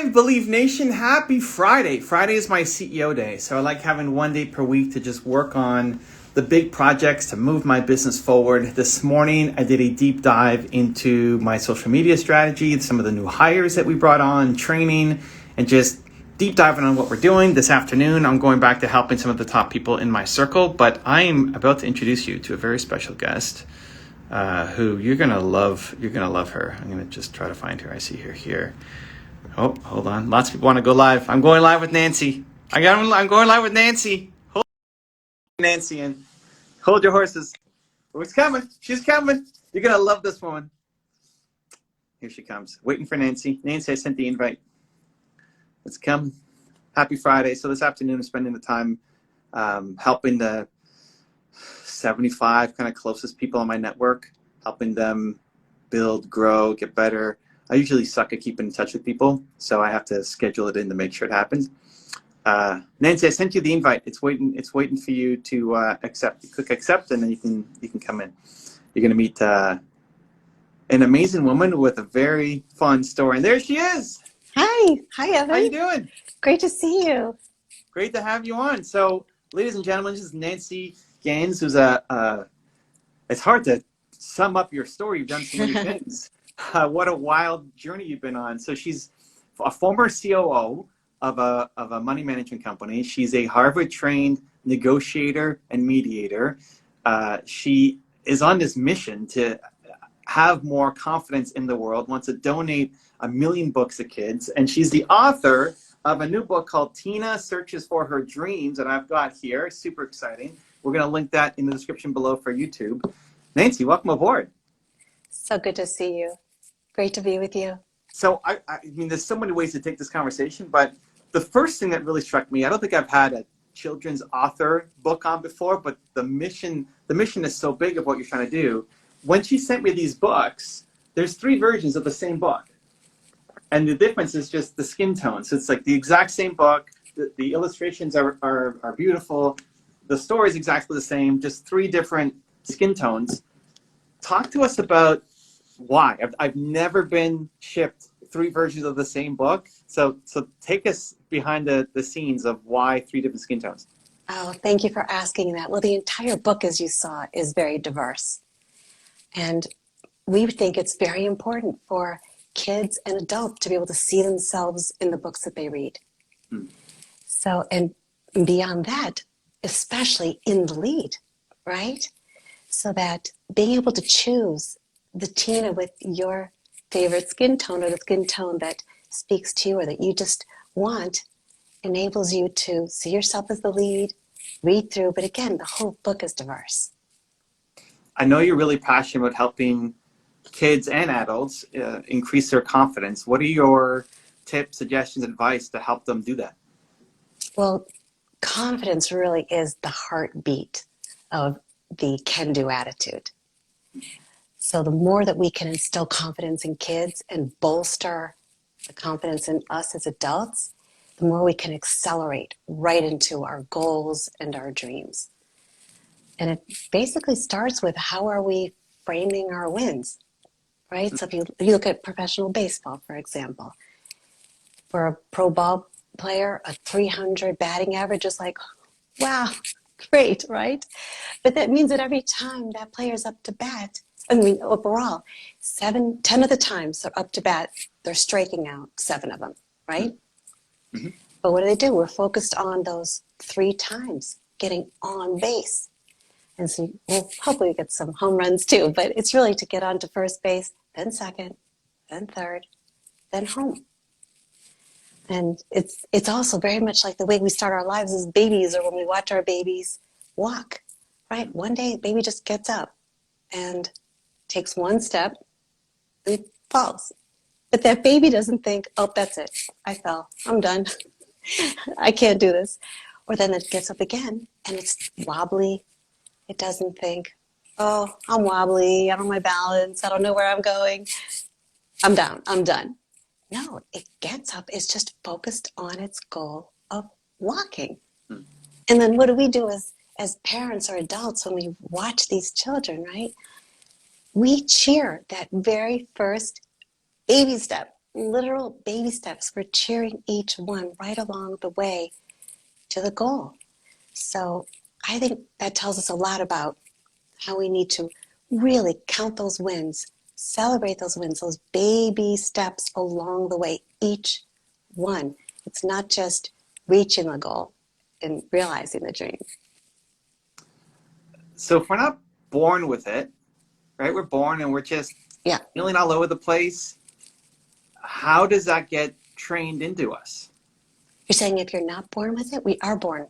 live, Believe Nation. Happy Friday. Friday is my CEO day, so I like having one day per week to just work on the big projects to move my business forward. This morning, I did a deep dive into my social media strategy, some of the new hires that we brought on, training, and just deep diving on what we're doing. This afternoon, I'm going back to helping some of the top people in my circle, but I'm about to introduce you to a very special guest who you're gonna love. You're gonna love her. I'm gonna just try to find her. I see her here. Oh, hold on. Lots of people want to go live. I'm going live with Nancy. I'm going live with Nancy. Hold Nancy and hold your horses. Oh, it's coming. She's coming. You're gonna love this woman. Here she comes. Waiting for Nancy. Nancy, I sent the invite. Let's come. Happy Friday. So this afternoon, I'm spending the time helping the 75 kind of closest people on my network, helping them build, grow, get better. I usually suck at keeping in touch with people, so I have to schedule it in to make sure it happens. Nancy, I sent you the invite. It's waiting for you to accept. You click accept, and then you can come in. You're going to meet an amazing woman with a very fun story. And there she is. Hi, Evan. How you doing? Great to see you. Great to have you on. So, ladies and gentlemen, this is Nancy Gaines, who's it's hard to sum up your story. You've done so many things. What a wild journey you've been on. So she's a former COO of a money management company. She's a Harvard-trained negotiator and mediator. She is on this mission to have more confidence in the world, wants to donate 1 million books to kids. And she's the author of a new book called Tina Searches for Her Dreams that I've got here. Super exciting. We're going to link that in the description below for YouTube. Nancy, welcome aboard. So good to see you. Great to be with you. So, I mean, there's so many ways to take this conversation, but the first thing that really struck me, I don't think I've had a children's author book on before, but the mission is so big of what you're trying to do. When she sent me these books, there's 3 versions of the same book. And the difference is just the skin tone. So it's like the exact same book. The illustrations are beautiful. The story is exactly the same, just 3 different skin tones. Talk to us about why. I've never been shipped 3 versions of the same book. So take us behind the scenes of why 3 different skin tones. Oh, thank you for asking that. Well, the entire book, as you saw, is very diverse. And we think it's very important for kids and adults to be able to see themselves in the books that they read. So, and beyond that, especially in the lead, right? So that being able to choose the Tina with your favorite skin tone or the skin tone that speaks to you or that you just want enables you to see yourself as the lead, read through, but again, the whole book is diverse. I know you're really passionate about helping kids and adults increase their confidence. What are your tips, suggestions, advice to help them do that? Well, confidence really is the heartbeat of the can-do attitude. So the more that we can instill confidence in kids and bolster the confidence in us as adults, the more we can accelerate right into our goals and our dreams. And it basically starts with how are we framing our wins, right? So if you look at professional baseball, for example, for a pro ball player, a 300 batting average is like, wow, great, right? But that means that every time that player's up to bat, I mean, overall, 10 of the times they're up to bat, they're striking out 7 of them, right? Mm-hmm. But what do? We're focused on those 3 times getting on base. And so we'll hopefully get some home runs too, but it's really to get onto first base, then second, then third, then home. And it's also very much like the way we start our lives as babies or when we watch our babies walk, right? One day baby just gets up and takes 1 step and falls. But that baby doesn't think, oh, that's it. I fell. I'm done. I can't do this. Or then it gets up again and it's wobbly. It doesn't think, oh, I'm wobbly. I don't know my balance. I don't know where I'm going. I'm down. I'm done. No, it gets up. It's just focused on its goal of walking. And then what do we do as parents or adults when we watch these children, right? We cheer that very first baby step, literal baby steps. We're cheering each one right along the way to the goal. So I think that tells us a lot about how we need to really count those wins, celebrate those wins, those baby steps along the way, each one. It's not just reaching the goal and realizing the dream. So if we're not born with it, right? We're born and we're just Yeah. feeling all over the place. How does that get trained into us? You're saying if you're not born with it, we are born.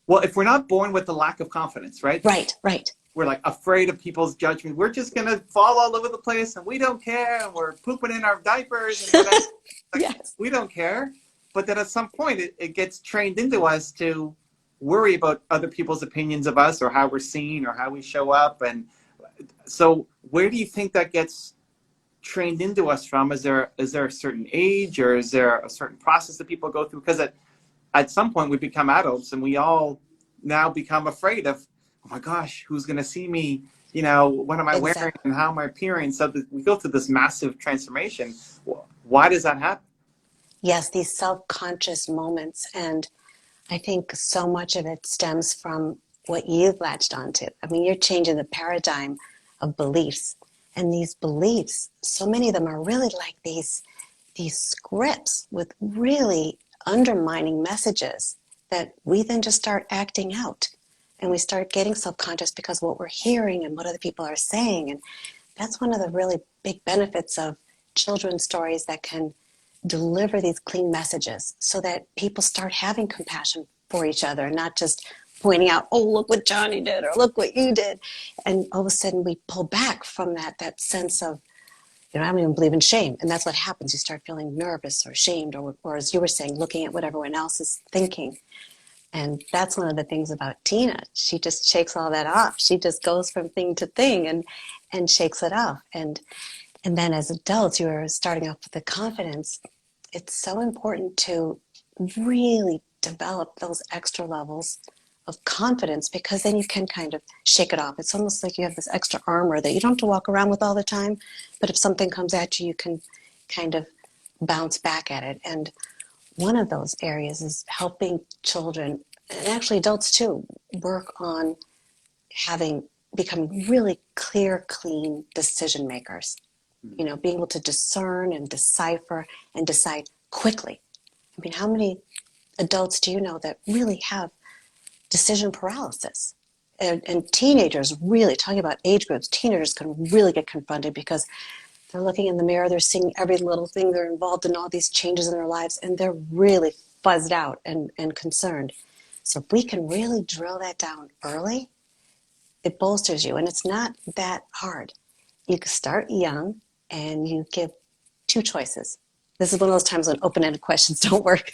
Well, if we're not born with the lack of confidence, right? Right, right. We're like afraid of people's judgment. We're just going to fall all over the place and we don't care. And we're pooping in our diapers and whatever. Like, Yes. we don't care. But then at some point it gets trained into us to worry about other people's opinions of us or how we're seen or how we show up. And so where do you think that gets trained into us from? Is there a certain age or is there a certain process that people go through? Because at some point we become adults and we all now become afraid of, oh my gosh, who's going to see me? You know, what am I wearing and how am I appearing? So we go through this massive transformation. Why does that happen? Yes, these self-conscious moments. And I think so much of it stems from what you've latched onto. I mean, you're changing the paradigm of beliefs. And these beliefs, so many of them are really like these scripts with really undermining messages that we then just start acting out. And we start getting self-conscious because what we're hearing and what other people are saying. And that's one of the really big benefits of children's stories that can deliver these clean messages so that people start having compassion for each other and not just pointing out, oh, look what Johnny did or look what you did. And all of a sudden we pull back from that sense of, I don't even believe in shame. And that's what happens. You start feeling nervous or shamed or as you were saying, looking at what everyone else is thinking. And that's one of the things about Tina. She just shakes all that off. She just goes from thing to thing and shakes it off. And then as adults, you're starting off with the confidence. It's so important to really develop those extra levels of confidence because then you can kind of shake it off. It's almost like you have this extra armor that you don't have to walk around with all the time, but if something comes at you, you can kind of bounce back at it. And one of those areas is helping children, and actually adults too, work on becoming really clear, clean decision makers. Being able to discern and decipher and decide quickly. I mean, how many adults do you know that really have decision paralysis? And teenagers, really, talking about age groups, teenagers can really get confronted because they're looking in the mirror, they're seeing every little thing, they're involved in all these changes in their lives, and they're really fuzzed out and concerned. So if we can really drill that down early, it bolsters you, and it's not that hard. You can start young, and you give two choices. This is one of those times when open-ended questions don't work.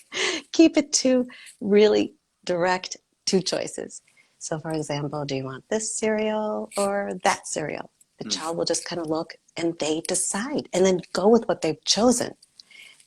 Keep it to really direct two choices. So for example, do you want this cereal or that cereal? The child will just kind of look and they decide and then go with what they've chosen.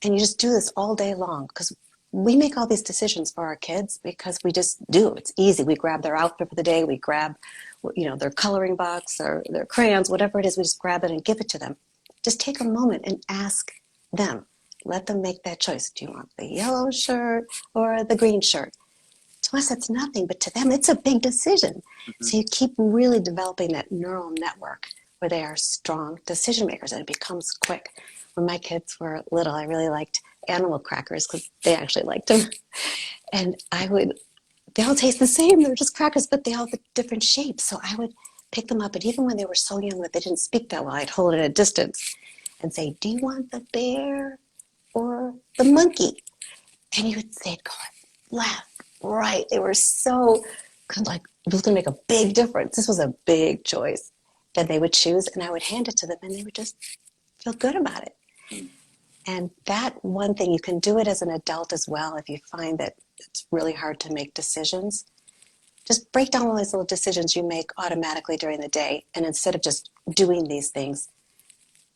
And you just do this all day long because we make all these decisions for our kids because we just do. It's easy. We grab their outfit for the day. We grab, their coloring box or their crayons, whatever it is, we just grab it and give it to them. Just take a moment and ask them. Let them make that choice. Do you want the yellow shirt or the green shirt? To us, it's nothing, but to them, it's a big decision. Mm-hmm. So you keep really developing that neural network where they are strong decision makers, and it becomes quick. When my kids were little, I really liked animal crackers because they actually liked them. And they all taste the same. They're just crackers, but they all have different shapes. So I would pick them up, and even when they were so young that they didn't speak that well, I'd hold it at a distance and say, do you want the bear or the monkey? And you would say, go left, right. They were so like, it was going to make a big difference. This was a big choice. Then they would choose, and I would hand it to them, and they would just feel good about it. And that one thing, you can do it as an adult as well if you find that it's really hard to make decisions. Just break down all these little decisions you make automatically during the day, and instead of just doing these things,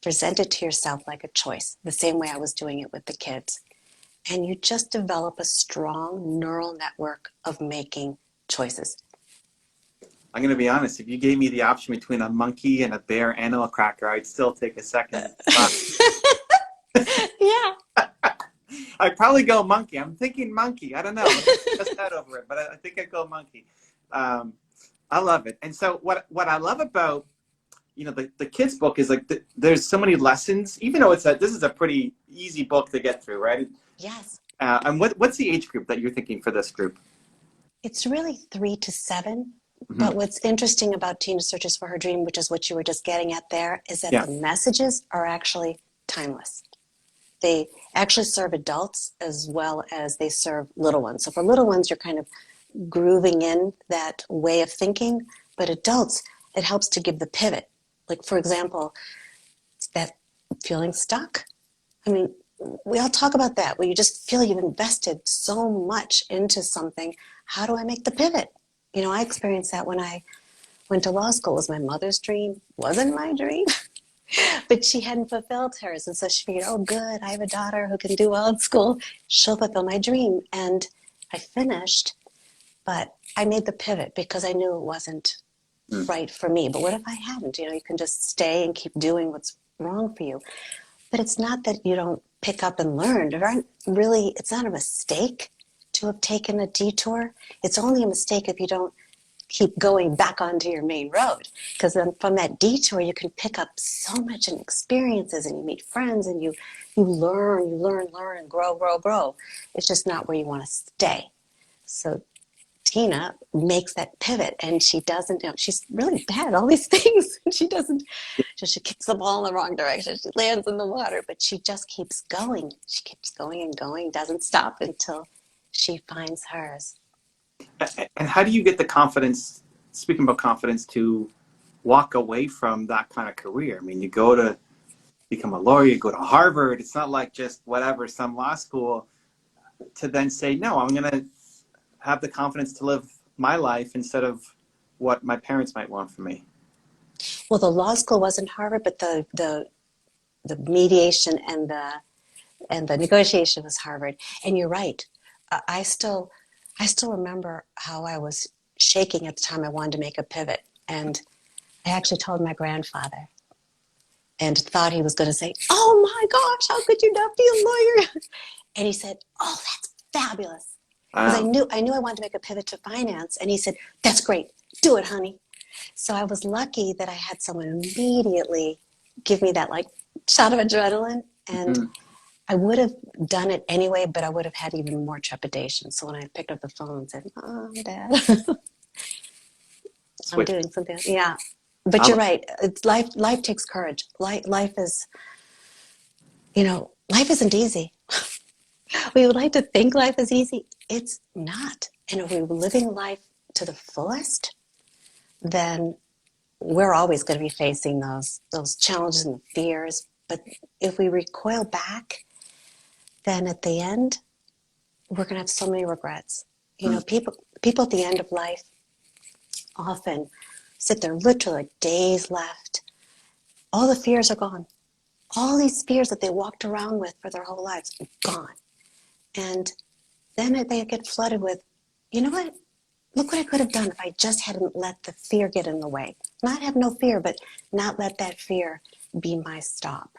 present it to yourself like a choice, the same way I was doing it with the kids. And you just develop a strong neural network of making choices. I'm going to be honest. If you gave me the option between a monkey and a bear animal cracker, I'd still take a second. Yeah. I'd probably go monkey. I'm thinking monkey. I don't know. Just that over it, but I think I'd go monkey. Um, I love it. And so what I love about the kids book is like there's so many lessons. Even though this is a pretty easy book to get through, right? Yes. And what's the age group that you're thinking for this group? It's really 3 to 7. Mm-hmm. But what's interesting about Tina Searches for Her Dream, which is what you were just getting at there, is that Yeah. the messages are actually timeless. They actually serve adults as well as they serve little ones. So for little ones, you're kind of grooving in that way of thinking. But adults, it helps to give the pivot. Like, for example, that feeling stuck. I mean, we all talk about that, where you just feel you've invested so much into something. How do I make the pivot? I experienced that when I went to law school. It was my mother's dream, wasn't my dream, but she hadn't fulfilled hers. And so she figured, oh, good, I have a daughter who can do well in school. She'll fulfill my dream. And I finished, but I made the pivot because I knew it wasn't right for me. But what if I hadn't? You can just stay and keep doing what's wrong for you. But it's not that you don't pick up and learn. It's not a mistake to have taken a detour. It's only a mistake if you don't keep going back onto your main road. Because then from that detour, you can pick up so much in experiences, and you meet friends, and you learn, and grow. It's just not where you want to stay. So Tina makes that pivot, and she doesn't, she's really bad at all these things. She doesn't, she kicks the ball in the wrong direction. She lands in the water, but she just keeps going. She keeps going and going, doesn't stop until she finds hers. And how do you get the confidence, speaking about confidence, to walk away from that kind of career? I mean, you go to become a lawyer, you go to Harvard. It's not like just whatever, some law school, to then say, no, I'm going to have the confidence to live my life instead of what my parents might want for me. Well, the law school wasn't Harvard, but the mediation and the negotiation was Harvard. And you're right. I still remember how I was shaking at the time I wanted to make a pivot. And I actually told my grandfather and thought he was going to say, oh my gosh, how could you not be a lawyer? And he said, oh, that's fabulous. Because I knew I wanted to make a pivot to finance. And he said, that's great. Do it, honey. So I was lucky that I had someone immediately give me that shot of adrenaline. And I would have done it anyway, but I would have had even more trepidation. So when I picked up the phone and said, Mom, Dad, I'm doing something. Yeah. But you're right. It's life takes courage. Life is, life isn't easy. We would like to think life is easy. It's not. And if we're living life to the fullest, then we're always going to be facing those challenges and fears. But if we recoil back, then at the end, we're going to have so many regrets. People at the end of life often sit there literally days left. All the fears are gone. All these fears that they walked around with for their whole lives are gone. And then they get flooded with, you know what? Look what I could have done if I just hadn't let the fear get in the way. Not have no fear, but not let that fear be my stop.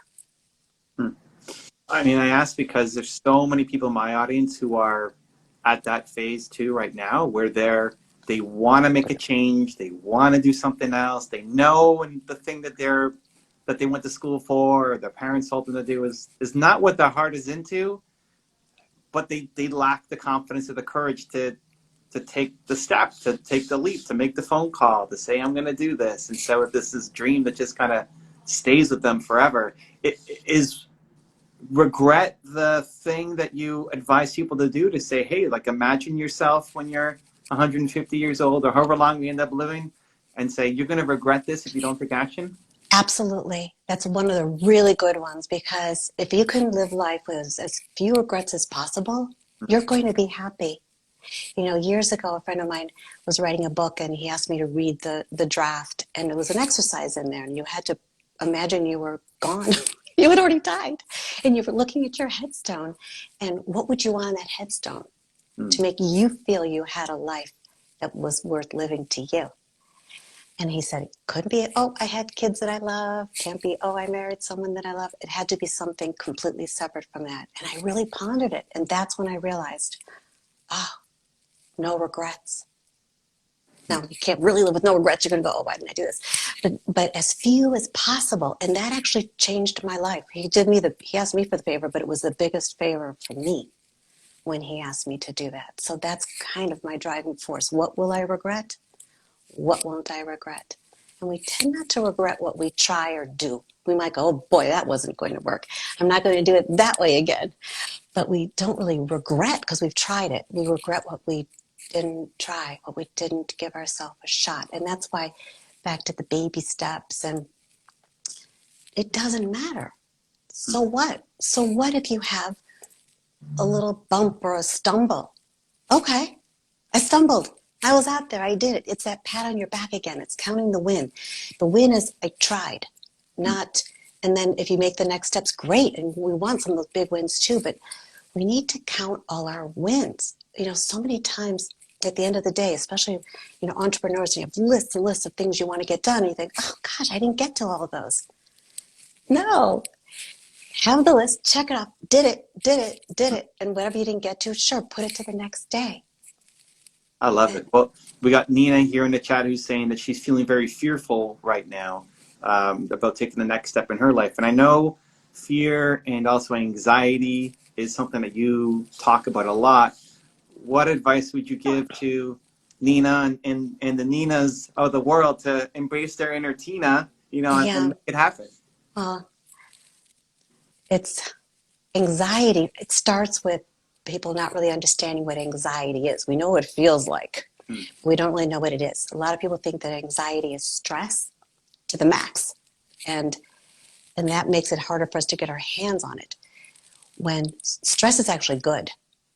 I mean, I ask because there's so many people in my audience who are at that phase too right now, where they want to make a change, they want to do something else, they know, and the thing that they went to school for, or their parents told them to do is not what their heart is into, but they lack the confidence or the courage to take the step, to take the leap, to make the phone call, to say, I'm going to do this. And so if this is a dream that just kind of stays with them forever, it is regret the thing that you advise people to do, to say, hey, imagine yourself when you're 150 years old or however long we end up living, and say, you're going to regret this if you don't take action? Absolutely. That's one of the really good ones, because if you can live life with as few regrets as possible, you're going to be happy. Years ago, a friend of mine was writing a book, and he asked me to read the draft, and it was an exercise in there, and you had to imagine you were gone. You had already died, and you were looking at your headstone, and what would you want on that headstone to make you feel you had a life that was worth living to you? And he said, it couldn't be, oh, I had kids that I love. Can't be, oh, I married someone that I love. It had to be something completely separate from that. And I really pondered it. And that's when I realized, oh, no regrets. Now, you can't really live with no regrets. You're going to go, oh, why didn't I do this? But as few as possible. And that actually changed my life. He asked me for the favor, but it was the biggest favor for me when he asked me to do that. So that's kind of my driving force. What will I regret? What won't I regret? And we tend not to regret what we try or do. We might go, oh boy, that wasn't going to work. I'm not going to do it that way again. But we don't really regret because we've tried it. We regret what we didn't try, what we didn't give ourselves a shot. And that's why back to the baby steps, and it doesn't matter. So what? So what if you have a little bump or a stumble? Okay, I stumbled. I was out there. I did it. It's that pat on your back again. It's counting the win. The win is I tried, not, and then if you make the next steps, great. And we want some of those big wins too, but we need to count all our wins. So many times at the end of the day, especially, entrepreneurs, you have lists and lists of things you want to get done. And you think, oh gosh, I didn't get to all of those. No. Have the list, check it off. Did it. And whatever you didn't get to, sure, put it to the next day. I love it. Well, we got Nina here in the chat who's saying that she's feeling very fearful right now about taking the next step in her life. And I know fear and also anxiety is something that you talk about a lot. What advice would you give to Nina and the Ninas of the world to embrace their inner Tina, and make it happen? Well, it's anxiety. It starts with people not really understanding what anxiety is. We know what it feels like. We don't really know what it is. A lot of people think that anxiety is stress to the max. And that makes it harder for us to get our hands on it. When stress is actually good.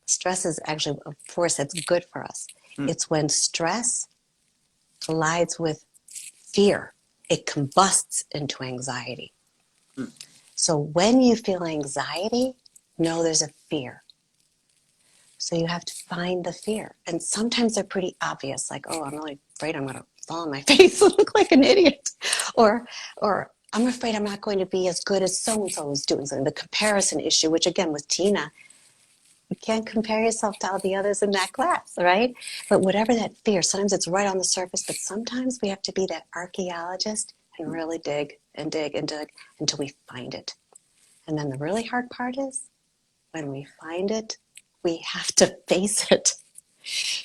Stress is actually a force that's good for us. It's when stress collides with fear, it combusts into anxiety. So when you feel anxiety, know there's a fear. So you have to find the fear. And sometimes they're pretty obvious, like, oh, I'm really afraid I'm going to fall on my face and look like an idiot. Or I'm afraid I'm not going to be as good as so-and-so is doing something. The comparison issue, which again with Tina, you can't compare yourself to all the others in that class, right? But whatever that fear, sometimes it's right on the surface, but sometimes we have to be that archaeologist and really dig and dig and dig until we find it. And then the really hard part is when we find it, we have to face it.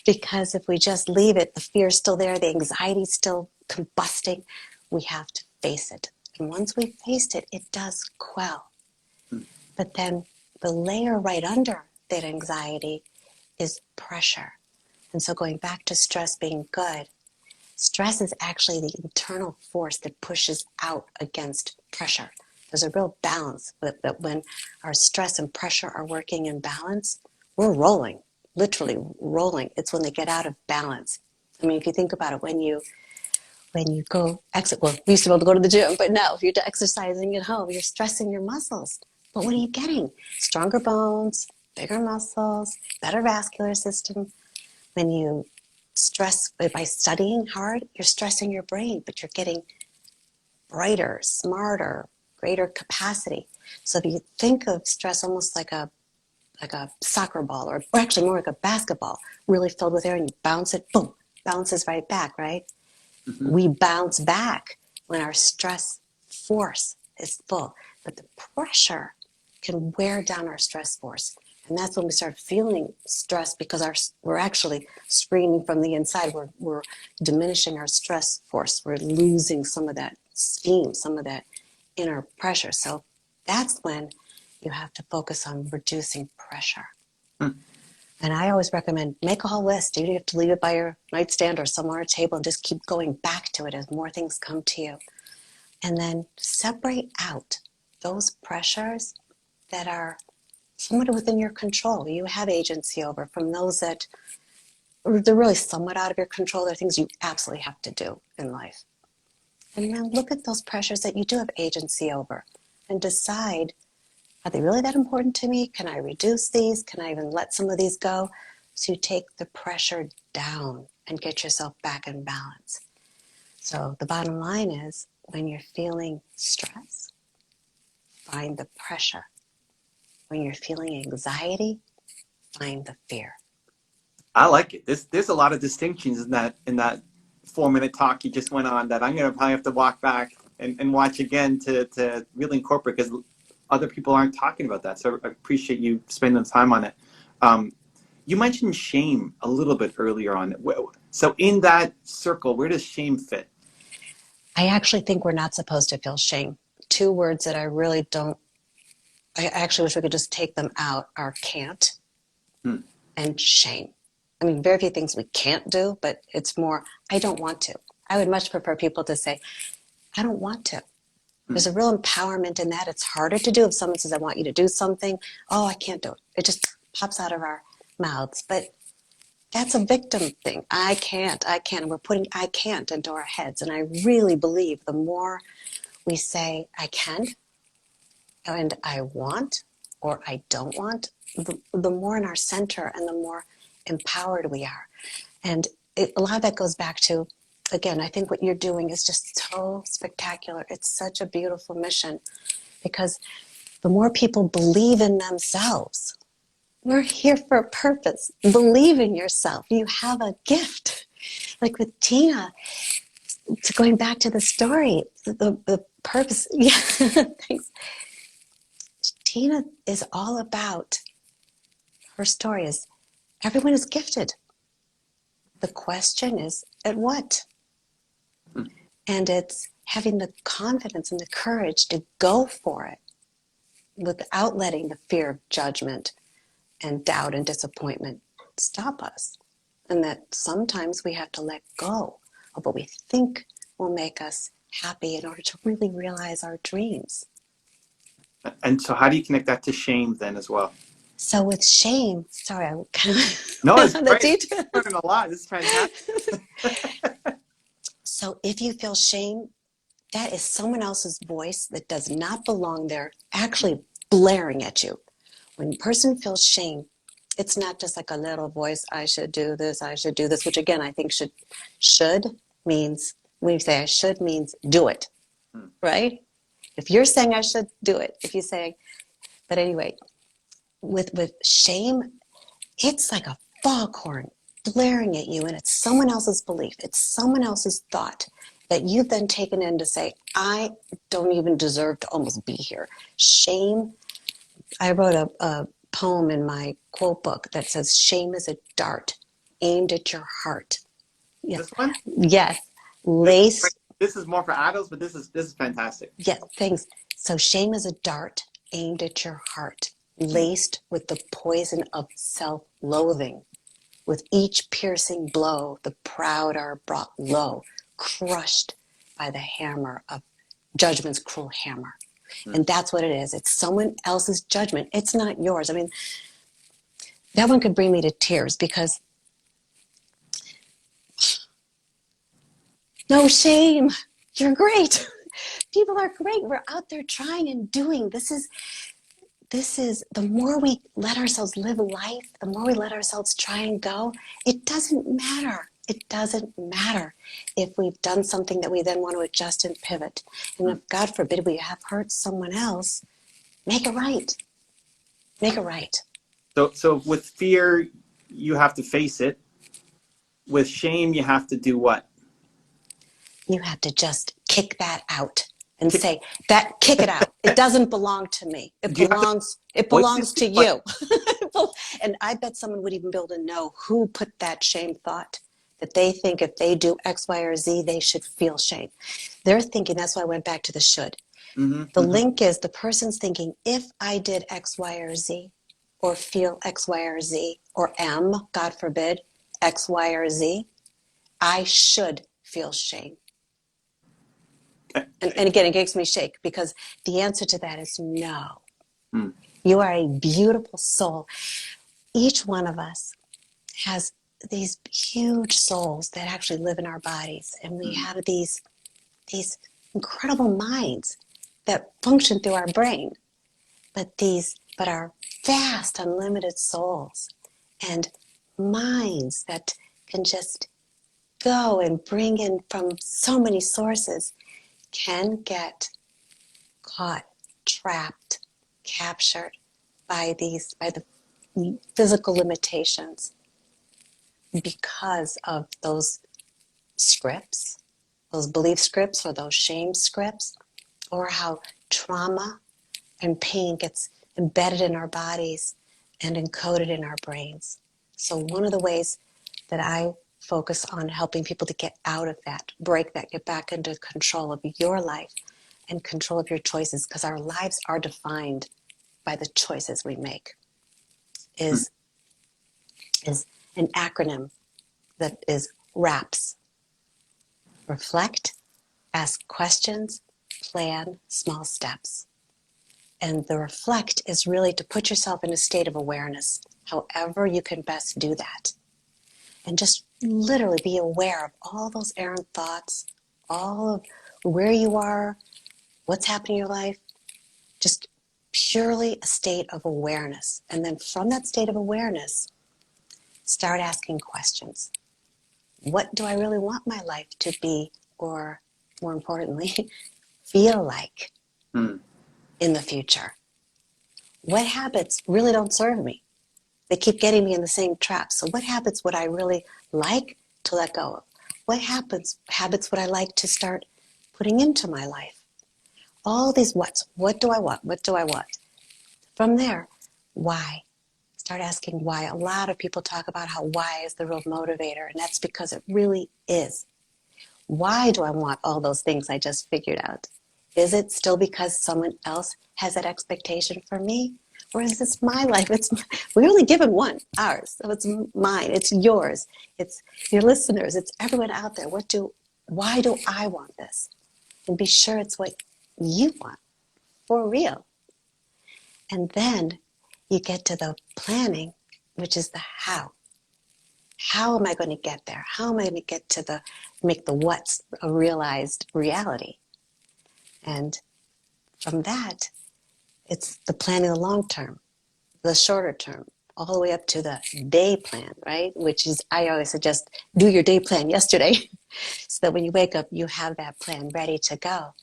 Because if we just leave it, the fear's still there, the anxiety's still combusting. We have to face it. And once we've faced it, it does quell. But then the layer right under that anxiety is pressure. And so going back to stress being good, stress is actually the internal force that pushes out against pressure. There's a real balance that when our stress and pressure are working in balance, we're rolling, literally rolling. It's when they get out of balance. I mean, if you think about it, when you go we used to be able to go to the gym, but now if you're exercising at home, you're stressing your muscles. But what are you getting? Stronger bones, bigger muscles, better vascular system. When you stress by studying hard, you're stressing your brain, but you're getting brighter, smarter, greater capacity. So if you think of stress almost like a soccer ball, or actually more like a basketball, really filled with air, and you bounce it, boom, bounces right back, right? Mm-hmm. We bounce back when our stress force is full, but the pressure can wear down our stress force. And that's when we start feeling stress because we're actually screaming from the inside. We're diminishing our stress force. We're losing some of that steam, some of that inner pressure. So that's when you have to focus on reducing pressure. And I always recommend make a whole list. You have to leave it by your nightstand or somewhere on a table and just keep going back to it as more things come to you. And then separate out those pressures that are somewhat within your control. You have agency over, from those that they're really somewhat out of your control. They're things you absolutely have to do in life. And then look at those pressures that you do have agency over and decide, are they really that important to me? Can I reduce these? Can I even let some of these go? So you take the pressure down and get yourself back in balance. So the bottom line is, when you're feeling stress, find the pressure. When you're feeling anxiety, find the fear. I like it. There's a lot of distinctions in that 4-minute talk you just went on that I'm gonna probably have to walk back and watch again to really incorporate, because other people aren't talking about that. So I appreciate you spending the time on it. You mentioned shame a little bit earlier on. So in that circle, where does shame fit? I actually think we're not supposed to feel shame. Two words that I really don't, I actually wish we could just take them out, are can't and shame. I mean, very few things we can't do, but it's more, I don't want to. I would much prefer people to say, I don't want to. There's a real empowerment in that. It's harder to do if someone says, I want you to do something. Oh, I can't do it. It just pops out of our mouths. But that's a victim thing. I can't. And we're putting I can't into our heads. And I really believe the more we say I can and I want or I don't want, the more in our center and the more empowered we are. And a lot of that goes back to, again, I think what you're doing is just so spectacular. It's such a beautiful mission, because the more people believe in themselves, we're here for a purpose. Believe in yourself. You have a gift. Like with Tina, going back to the story, the purpose. Yeah, thanks. Tina is all about, her story is, everyone is gifted. The question is, at what? And it's having the confidence and the courage to go for it without letting the fear of judgment and doubt and disappointment stop us. And that sometimes we have to let go of what we think will make us happy in order to really realize our dreams. And so how do you connect that to shame then as well? So with shame, sorry, I kind of No, it's the great. detail. I'm learning a lot. This is fantastic. So if you feel shame, that is someone else's voice that does not belong there, actually blaring at you. When a person feels shame, it's not just like a little voice, I should do this, which again, I think should means, when you say I should, means do it, right? If you're saying I should, do it. If you say, but anyway, with shame, it's like a foghorn blaring at you, and it's someone else's belief. It's someone else's thought that you've then taken in to say, I don't even deserve to almost be here. Shame. I wrote a poem in my quote book that says, shame is a dart aimed at your heart. Yes. This one? Yes. Laced. This is more for adults, but this is fantastic. Yeah, thanks. So shame is a dart aimed at your heart, laced with the poison of self-loathing. With each piercing blow, the proud are brought low, crushed by the hammer of judgment's cruel hammer. And that's what it is. It's someone else's judgment. It's not yours. I mean, that one could bring me to tears, because no shame. You're great. People are great. We're out there trying and doing. This is the more we let ourselves live life, the more we let ourselves try and go, it doesn't matter. It doesn't matter if we've done something that we then want to adjust and pivot. And if, God forbid, we have hurt someone else, make it right. Make it right. So with fear, you have to face it. With shame, you have to do what? You have to just kick that out and say, kick it out. It doesn't belong to me. It belongs to you. And I bet someone would even be able to know who put that shame thought, that they think if they do X, Y, or Z, they should feel shame. They're thinking, that's why I went back to the should. The link is the person's thinking, if I did X, Y, or Z, or feel X, Y, or Z, or am, God forbid, X, Y, or Z, I should feel shame. And again, it makes me shake, because the answer to that is no. You are a beautiful soul. Each one of us has these huge souls that actually live in our bodies, and we have these incredible minds that function through our brain, but are vast, unlimited souls and minds that can just go and bring in from so many sources can get caught, trapped, captured by the physical limitations because of those scripts, those belief scripts or those shame scripts, or how trauma and pain gets embedded in our bodies and encoded in our brains. So one of the ways that I focus on helping people to get out of that, break that, get back into control of your life and control of your choices, because our lives are defined by the choices we make, is an acronym that is RAPS. Reflect, ask questions, plan, small steps. And the reflect is really to put yourself in a state of awareness, however you can best do that. And just literally be aware of all those errant thoughts, all of where you are, what's happening in your life, just purely a state of awareness. And then from that state of awareness, start asking questions. What do I really want my life to be, or more importantly, feel like in the future? What habits really don't serve me? They keep getting me in the same trap. So what habits would I really like to let go of? What habits would I like to start putting into my life? All these whats. What do I want? What do I want? From there, why? Start asking why. A lot of people talk about how why is the real motivator, and that's because it really is. Why do I want all those things I just figured out? Is it still because someone else has that expectation for me? Or is this my life? We're only given one, ours. So it's mine, it's yours, it's your listeners, it's everyone out there. Why do I want this? And be sure it's what you want, for real. And then you get to the planning, which is the how. How am I going to get there? How am I going to get to make the what's a realized reality? And from that, it's the planning the long term, the shorter term, all the way up to the day plan, right? Which is, I always suggest, do your day plan yesterday so that when you wake up, you have that plan ready to go.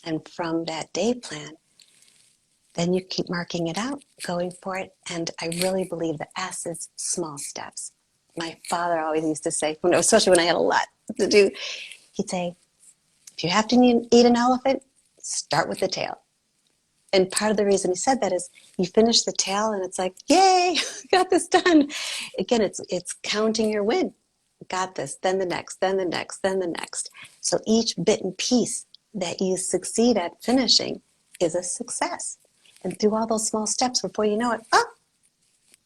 And from that day plan, then you keep marking it out, going for it. And I really believe the S is small steps. My father always used to say, especially when I had a lot to do, he'd say, if you have to eat an elephant, start with the tail. And part of the reason he said that is you finish the tail and it's like, yay, got this done. Again, it's counting your win. Got this, then the next, then the next, then the next. So each bit and piece that you succeed at finishing is a success. And through all those small steps, before you know it,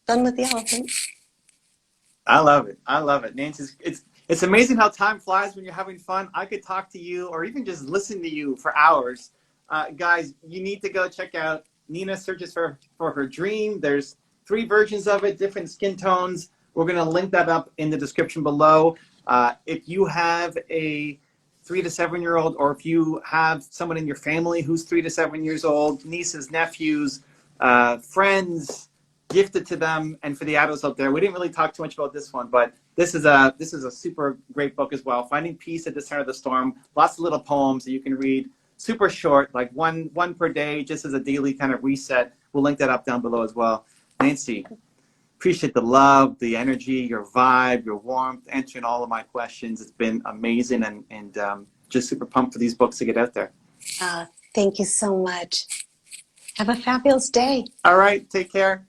done with the elephant. I love it. I love it. Nancy, it's amazing how time flies when you're having fun. I could talk to you or even just listen to you for hours. Guys, you need to go check out Nina Searches for Her Dream. There's 3 versions of it, different skin tones. We're going to link that up in the description below. If you have a 3 to 7-year-old, or if you have someone in your family who's 3 to 7 years old, nieces, nephews, friends, gift it to them. And for the adults out there, we didn't really talk too much about this one, but this is a super great book as well. Finding Peace at the Center of the Storm. Lots of little poems that you can read. Super short, like one per day, just as a daily kind of reset. We'll link that up down below as well. Nancy, appreciate the love, the energy, your vibe, your warmth, answering all of my questions. It's been amazing, and just super pumped for these books to get out there. Thank you so much. Have a fabulous day. All right, take care.